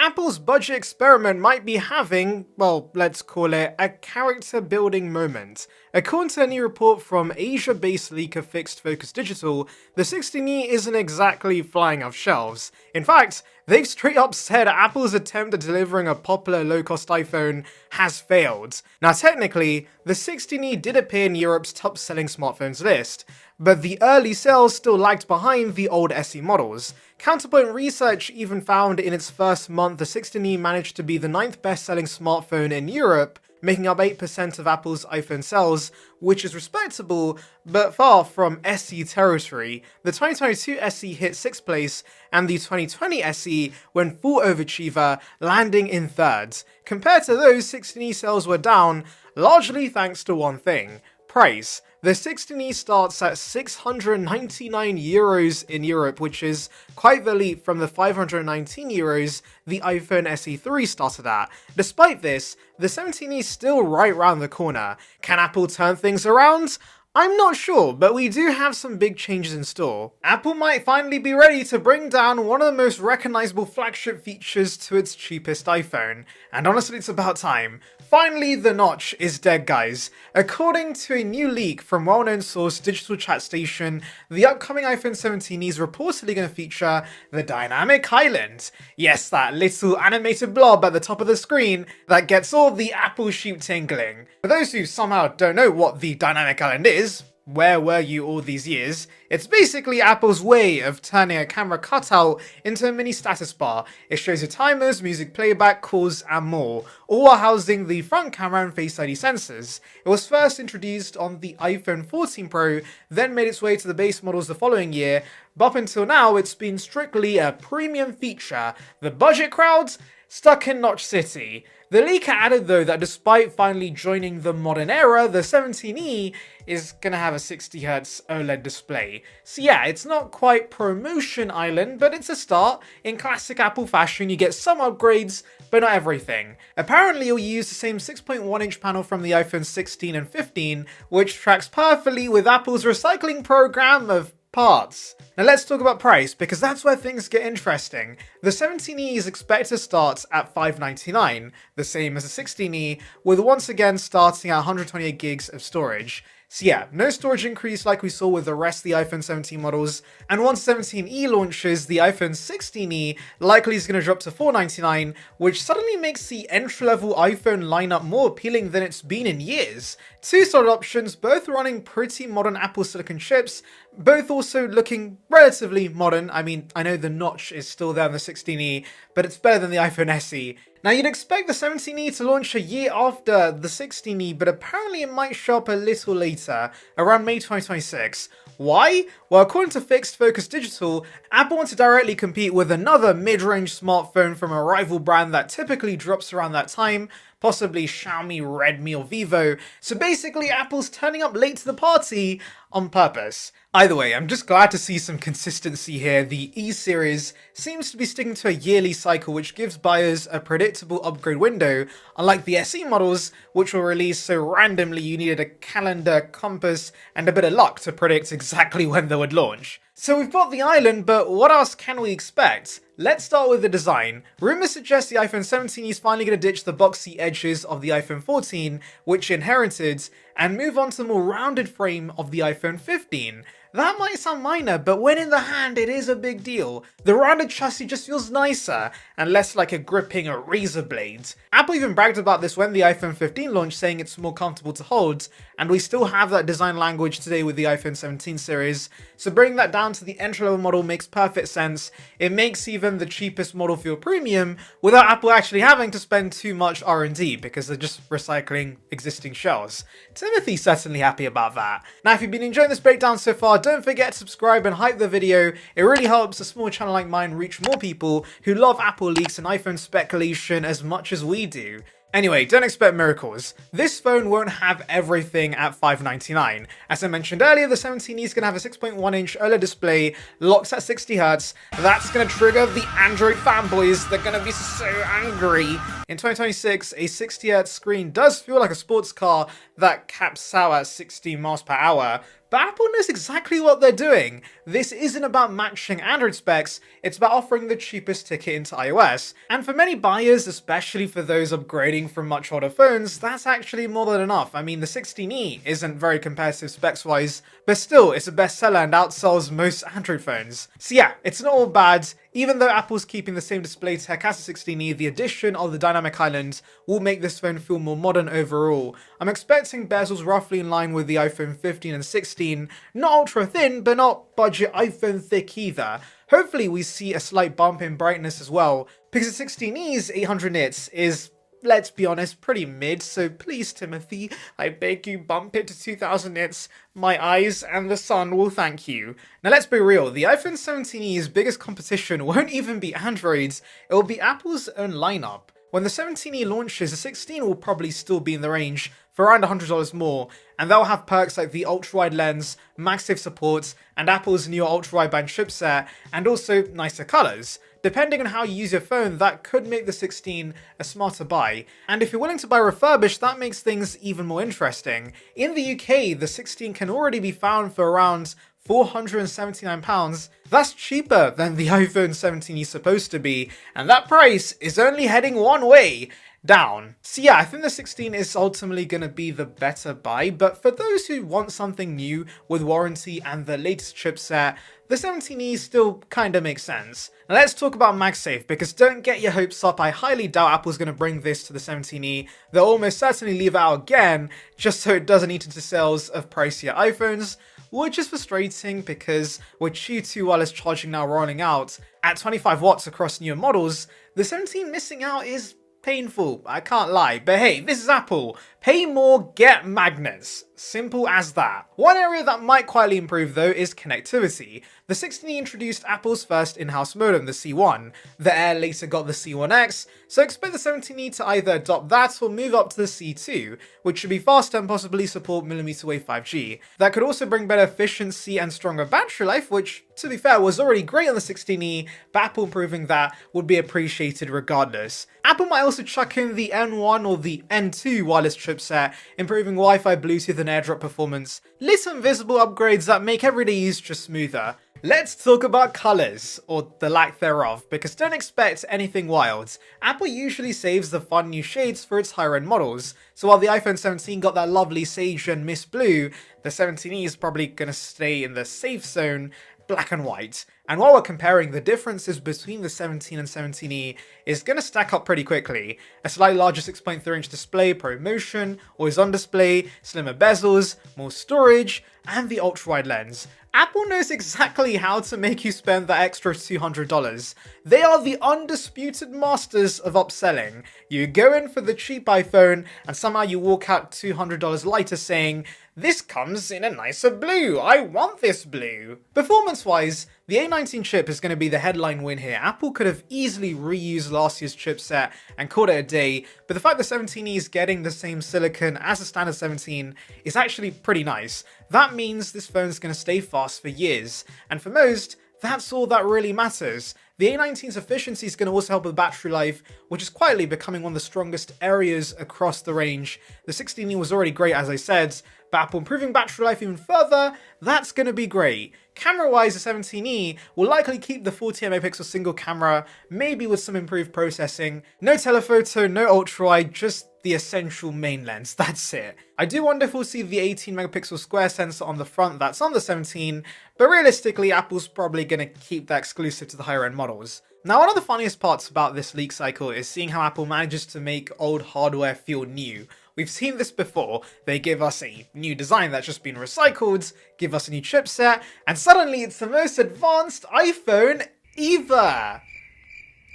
Apple's budget experiment might be having, well, let's call it a character building moment. According to a new report from Asia-based leaker Fixed Focus Digital, the 16E isn't exactly flying off shelves. In fact, they've straight up said Apple's attempt at delivering a popular low-cost iPhone has failed. Now technically, the 16E did appear in Europe's top-selling smartphones list, but the early sales still lagged behind the old SE models. Counterpoint Research even found in its first month the 16E managed to be the 9th best-selling smartphone in Europe, making up 8% of Apple's iPhone sales, which is respectable, but far from SE territory. The 2022 SE hit 6th place, and the 2020 SE went full overachiever, landing in 3rd. Compared to those, 16E sales were down, largely thanks to one thing: price. The 16E starts at €699 in Europe, which is quite the leap from the €519 the iPhone SE3 started at. Despite this, the 17E is still right round the corner. Can Apple turn things around? I'm not sure, but we do have some big changes in store. Apple might finally be ready to bring down one of the most recognizable flagship features to its cheapest iPhone, and honestly it's about time. Finally, the notch is dead, guys. According to a new leak from well-known source Digital Chat Station, the upcoming iPhone 17 is reportedly going to feature the Dynamic Island. Yes, that little animated blob at the top of the screen that gets all the Apple sheep tingling. For those who somehow don't know what the Dynamic Island is, where were you all these years? It's basically Apple's way of turning a camera cutout into a mini status bar. It shows you timers, music playback, calls, and more, all while housing the front camera and Face ID sensors. It was first introduced on the iPhone 14 Pro, then made its way to the base models the following year, but up until now it's been strictly a premium feature. The budget crowds? Stuck in Notch City. The leaker added though that despite finally joining the modern era, the 17E is gonna have a 60Hz OLED display. So yeah, it's not quite Promotion Island, but it's a start. In classic Apple fashion, you get some upgrades, but not everything. Apparently you'll use the same 6.1-inch panel from the iPhone 16 and 15, which tracks perfectly with Apple's recycling program of parts. Now let's talk about price, because that's where things get interesting. The 17E is expected to start at $599, the same as the 16E, with once again starting at 128 gigs of storage. So yeah, no storage increase like we saw with the rest of the iPhone 17 models, and once 17E launches, the iPhone 16E likely is going to drop to $499, which suddenly makes the entry-level iPhone lineup more appealing than it's been in years. Two solid options, both running pretty modern Apple Silicon chips, both also looking relatively modern. I mean, I know the notch is still there on the 16E, but it's better than the iPhone SE. Now you'd expect the 17E to launch a year after the 16E, but apparently it might show up a little later, around May 2026. Why? Well, according to Fixed Focus Digital, Apple wants to directly compete with another mid-range smartphone from a rival brand that typically drops around that time, possibly Xiaomi, Redmi, or Vivo. So basically Apple's turning up late to the party on purpose. Either way, I'm just glad to see some consistency here. The E-series seems to be sticking to a yearly cycle, which gives buyers a predictable upgrade window, unlike the SE models, which were released so randomly you needed a calendar, compass, and a bit of luck to predict exactly when they would launch. So we've got the island, but what else can we expect? Let's start with the design. Rumors suggest the iPhone 17 is finally going to ditch the boxy edges of the iPhone 14, which it inherited, and move on to the more rounded frame of the iPhone 15. That might sound minor, but when in the hand, it is a big deal. The rounded chassis just feels nicer, and less like a gripping a razor blade. Apple even bragged about this when the iPhone 15 launched, saying it's more comfortable to hold, and we still have that design language today with the iPhone 17 series, so bringing that down to the entry-level model makes perfect sense. It makes even the cheapest model feel premium, without Apple actually having to spend too much R&D, because they're just recycling existing shells. Timothy's certainly happy about that. Now, if you've been enjoying this breakdown so far, don't forget to subscribe and hype the video. It really helps a small channel like mine reach more people who love Apple leaks and iPhone speculation as much as we do. Anyway, don't expect miracles. This phone won't have everything at $599. As I mentioned earlier, the 17E is going to have a 6.1-inch OLED display, locks at 60Hz. That's going to trigger the Android fanboys. They're going to be so angry. In 2026, a 60Hz screen does feel like a sports car that caps out at 60 miles per hour. But Apple knows exactly what they're doing. This isn't about matching Android specs, it's about offering the cheapest ticket into iOS. And for many buyers, especially for those upgrading from much older phones, that's actually more than enough. I mean, the 16E isn't very competitive specs-wise, but still, it's a bestseller and outsells most Android phones. So yeah, it's not all bad. Even though Apple's keeping the same display tech as the 16E, the addition of the dynamic island will make this phone feel more modern overall. I'm expecting bezels roughly in line with the iPhone 15 and 16, not ultra thin, but not budget iPhone thick either. Hopefully we see a slight bump in brightness as well, because the 16E's 800 nits is, let's be honest, pretty mid, so please Timothy, I beg you bump it to 2000 nits, my eyes and the sun will thank you. Now let's be real, the iPhone 17E's biggest competition won't even be Android's, it will be Apple's own lineup. When the 17E launches, the 16 will probably still be in the range for around $100 more, and they'll have perks like the ultra-wide lens, MagSafe support, and Apple's new ultra-wideband chipset, and also nicer colours. Depending on how you use your phone, that could make the 16 a smarter buy. And if you're willing to buy refurbished, that makes things even more interesting. In the UK, the 16 can already be found for around £479. That's cheaper than the iPhone 17 is supposed to be, and that price is only heading one way, down. So yeah, I think the 16 is ultimately going to be the better buy, but for those who want something new with warranty and the latest chipset, the 17E still kinda makes sense. Now let's talk about MagSafe, because don't get your hopes up, I highly doubt Apple's going to bring this to the 17E. They'll almost certainly leave it out again, just so it doesn't eat into sales of pricier iPhones, which is frustrating because with Qi2 wireless charging now rolling out at 25 watts across newer models, the 17 missing out is painful, I can't lie, but hey, this is Apple. Pay more, get magnets. Simple as that. One area that might quietly improve though is connectivity. The 16E introduced Apple's first in-house modem, the C1. The Air later got the C1X, so expect the 17E to either adopt that or move up to the C2, which should be faster and possibly support millimeter wave 5G. That could also bring better efficiency and stronger battery life, which, to be fair, was already great on the 16E, but Apple improving that would be appreciated regardless. Apple might also chuck in the N1 or the N2 wireless chipset, improving Wi-Fi, Bluetooth and AirDrop performance. Little invisible upgrades that make everyday use just smoother. Let's talk about colours, or the lack thereof, because don't expect anything wild. Apple usually saves the fun new shades for its higher end models, so while the iPhone 17 got that lovely sage and mist blue, the 17E is probably gonna stay in the safe zone, black and white. And while we're comparing, the differences between the 17 and 17E is going to stack up pretty quickly. A slightly larger 6.3 inch display, ProMotion, always on display, slimmer bezels, more storage, and the ultra-wide lens. Apple knows exactly how to make you spend that extra $200. They are the undisputed masters of upselling. You go in for the cheap iPhone and somehow you walk out $200 lighter saying, "This comes in a nicer blue, I want this blue." Performance-wise, the A19 chip is going to be the headline win here. Apple could have easily reused last year's chipset and called it a day, but the fact that 17E is getting the same silicon as the standard 17 is actually pretty nice. That means this phone's going to stay fast for years, and for most, that's all that really matters. The A19's efficiency is going to also help with battery life, which is quietly becoming one of the strongest areas across the range. The 16E was already great, as I said, but Apple improving battery life even further, that's going to be great. Camera-wise, the 17E will likely keep the 40MP single camera, maybe with some improved processing. No telephoto, no ultra-wide, just the essential main lens, that's it. I do wonder if we'll see the 18MP square sensor on the front that's on the 17, but realistically, Apple's probably going to keep that exclusive to the higher end models. Now, one of the funniest parts about this leak cycle is seeing how Apple manages to make old hardware feel new. We've seen this before. They give us a new design that's just been recycled, give us a new chipset, and suddenly it's the most advanced iPhone ever.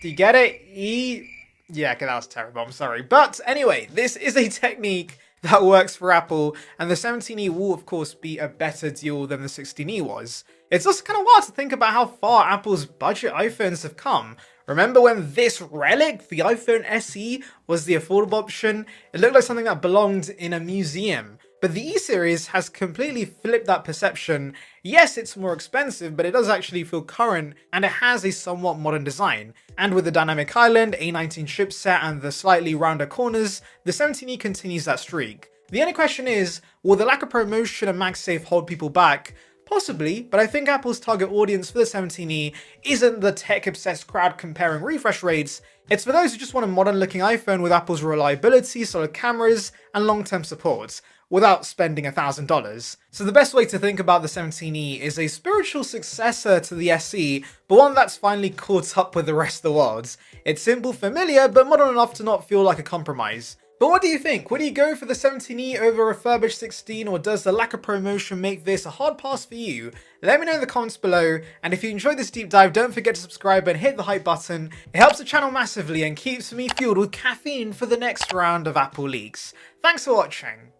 Do you get it? Yeah, okay, that was terrible, I'm sorry. But anyway, this is a technique that works for Apple, and the 17E will of course be a better deal than the 16E was. It's also kind of wild to think about how far Apple's budget iPhones have come. Remember when this relic, the iPhone SE, was the affordable option? It looked like something that belonged in a museum. But the E-series has completely flipped that perception. Yes, it's more expensive, but it does actually feel current, and it has a somewhat modern design. And with the dynamic island, A19 chipset, and the slightly rounder corners, the 17E continues that streak. The only question is, will the lack of promotion and MagSafe hold people back? Possibly, but I think Apple's target audience for the 17E isn't the tech-obsessed crowd comparing refresh rates. It's for those who just want a modern-looking iPhone with Apple's reliability, solid cameras, and long-term support, without spending $1,000. So the best way to think about the 17E is a spiritual successor to the SE, but one that's finally caught up with the rest of the world. It's simple, familiar, but modern enough to not feel like a compromise. But what do you think? Would you go for the 17E over a refurbished 16, or does the lack of promotion make this a hard pass for you? Let me know in the comments below, and if you enjoyed this deep dive, don't forget to subscribe and hit the hype button. It helps the channel massively and keeps me fueled with caffeine for the next round of Apple leaks. Thanks for watching.